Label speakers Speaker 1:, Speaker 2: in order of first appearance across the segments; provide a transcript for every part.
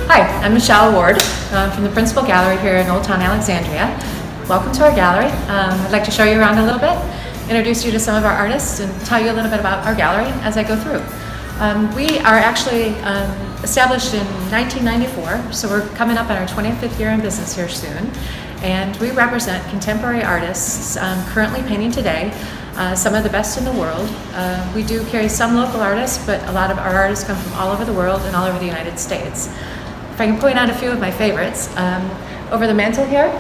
Speaker 1: Hi, I'm Michelle Ward from the Principal Gallery here in Old Town Alexandria. Welcome to our gallery. I'd like to show you around a little bit, introduce you to some of our artists, and tell you a little bit about our gallery as I go through. We are actually established in 1994, so we're coming up on our 25th year in business here soon. And we represent contemporary artists currently painting today, some of the best in the world. We do carry some local artists, but a lot of our artists come from all over the world and all over the United States. If I can point out a few of my favorites, over the mantle here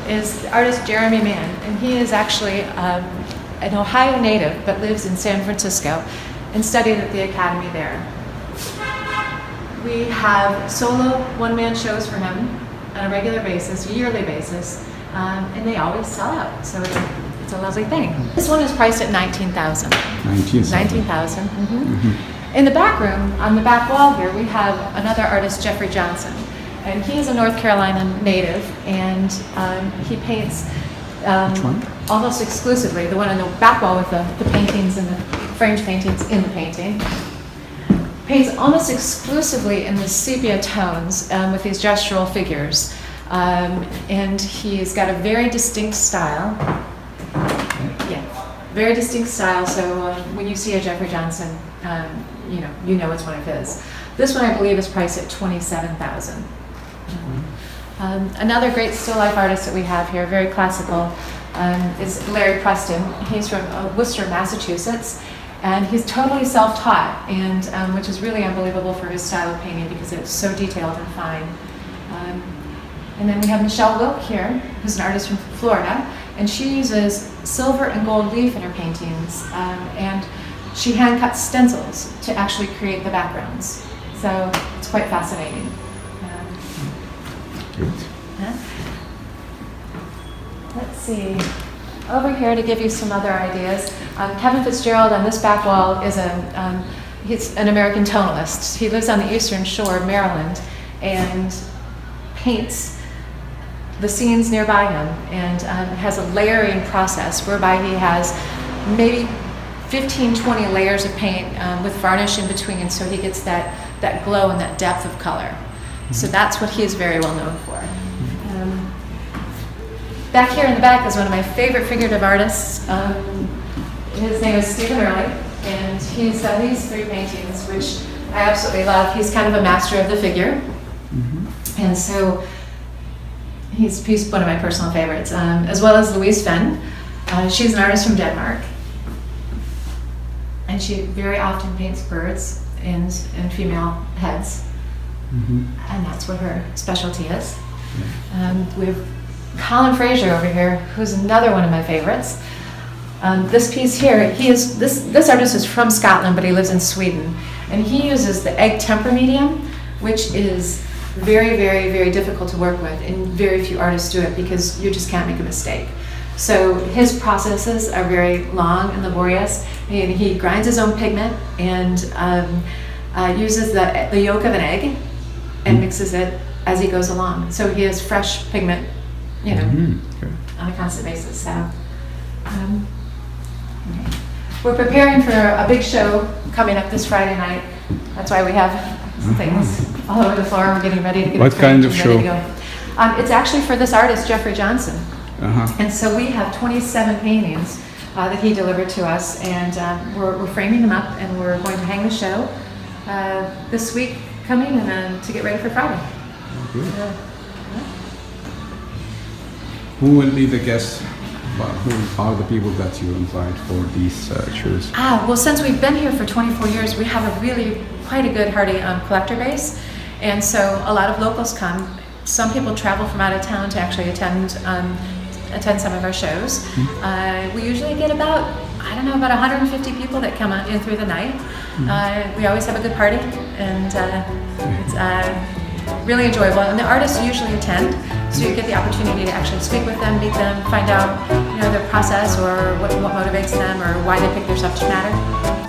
Speaker 1: is the artist Jeremy Mann, and he is actually an Ohio native but lives in San Francisco and studied at the academy there. We have solo one-man shows for him on a regular basis, yearly basis, and they always sell out, so it's a lovely thing. This one is priced at $19,000. $19,000. In the back room, on the back wall here, we have another artist, Jeffrey Johnson, and he is a North Carolina native, and he paints almost exclusively, the one on the back wall with the paintings and the framed paintings in the painting, paints almost exclusively in the sepia tones with these gestural figures, and he's got a very distinct style. Very distinct style, so when you see a Jeffrey Johnson, you know it's one of his. This one, I believe, is priced at $27,000. Another great still life artist that we have here, very classical, is Larry Preston. He's from Worcester, Massachusetts, and he's totally self-taught, and which is really unbelievable for his style of painting because it's so detailed and fine. And then we have Michelle Wilk here, who's an artist from Florida, and she uses silver and gold leaf in her paintings, and she hand cuts stencils to actually create the backgrounds. So it's quite fascinating. Let's see, over here to give you some other ideas. Kevin Fitzgerald on this back wall is he's an American tonalist. He lives on the eastern shore of Maryland and paints the scenes nearby him, and has a layering process whereby he has maybe 15-20 layers of paint with varnish in between, so he gets that glow and that depth of color. So that's what he is very well known for. Back here in the back is one of my favorite figurative artists. His name is Stephen Early, and he's done these three paintings, which I absolutely love. He's kind of a master of the figure, and so he's one of my personal favorites, as well as Louise Fenn. She's an artist from Denmark, and she very often paints birds and female heads, and that's what her specialty is. We have Colin Fraser over here, who's another one of my favorites. This piece here, this artist is from Scotland, but he lives in Sweden, and he uses the egg temper medium, which is very, very, very difficult to work with, and very few artists do it because you just can't make a mistake. So his processes are very long and laborious, and he grinds his own pigment and uses the yolk of an egg and mixes it as he goes along. So he has fresh pigment, on a constant basis. So we're preparing for a big show coming up this Friday night. That's why we have things all over the floor. We're getting ready to get
Speaker 2: What kind of show?
Speaker 1: It's actually for this artist, Jeffrey Johnson. And so we have 27 paintings that he delivered to us, and we're framing them up, and we're going to hang the show this week coming, and to get ready for Friday.
Speaker 2: Who will be the guests? Who are the people that you invite for these shows?
Speaker 1: Well, since we've been here for 24 years, we have a really quite a good hearty collector base, and so a lot of locals come. Some people travel from out of town to actually attend some of our shows. We usually get about I don't know, about 150 people that come in through the night. We always have a good party, and it's really enjoyable. And the artists usually attend, so you get the opportunity to actually speak with them, meet them, find out their process or what motivates them or why they pick their subject matter.